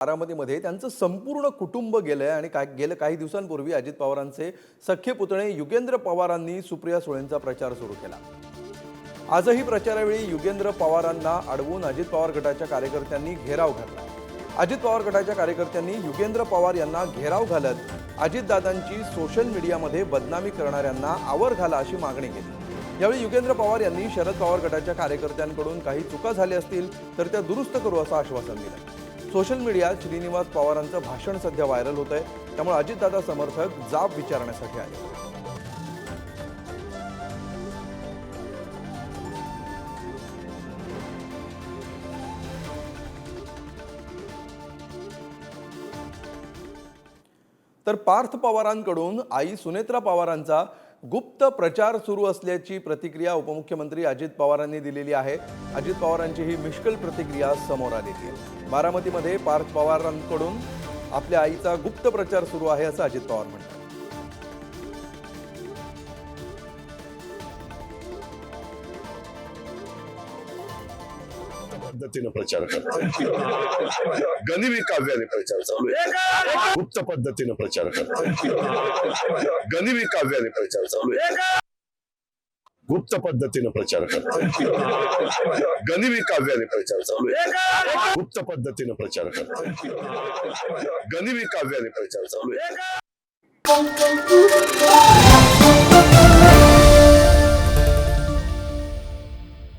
बारामतीमध्ये त्यांचं संपूर्ण कुटुंब गेलंय आणि गेल्या काही दिवसांपूर्वी अजित पवारांचे सख्खे पुतणे युगेंद्र पवारांनी सुप्रिया सुळेंचा प्रचार सुरू केला। आजही प्रचारावेळी युगेंद्र पवारांना अडवून अजित पवार गटाच्या कार्यकर्त्यांनी घेराव घातला। अजित पवार गटाच्या कार्यकर्त्यांनी युगेंद्र पवार यांना घेराव घालत अजितदादांची सोशल मीडियामध्ये बदनामी करणाऱ्यांना आवर घाला अशी मागणी केली। यावेळी युगेंद्र पवार यांनी शरद पवार गटाच्या कार्यकर्त्यांकडून काही चुका झाल्या असतील तर त्या दुरुस्त करू असं आश्वासन दिलं। सोशल मीडियात श्रीनिवास पवारांचं भाषण सध्या व्हायरल होत आहे, त्यामुळे अजितदादा समर्थक जाब विचारण्यासाठी आले। तर पार्थ पवारांकडून आई सुनेत्रा पवारांचा गुप्त प्रचार सुरू असल्याची प्रतिक्रिया उपमुख्यमंत्री अजित पवारांनी दिलेली आहे। अजित पवारांची ही मिश्किल प्रतिक्रिया समोर आलेली आहे। बारामतीमध्ये पार्थ पवारांकडून आपल्या आईचा गुप्त प्रचार सुरू आहे असं अजित पवार म्हणतात। पद्धतीने प्रचार करतात, गनिमी काव्याने प्रचार चालू आहे। गुप्त पद्धतीने प्रचार करतात, गनिमी काव्याने प्रचार चालू आहे। गुप्त पद्धतीने प्रचार करतात, गनिमी काव्याने प्रचार चालू आहे। गुप्त पद्धतीने प्रचार करतात, गनिमी काव्याने प्रचार चालू आहे।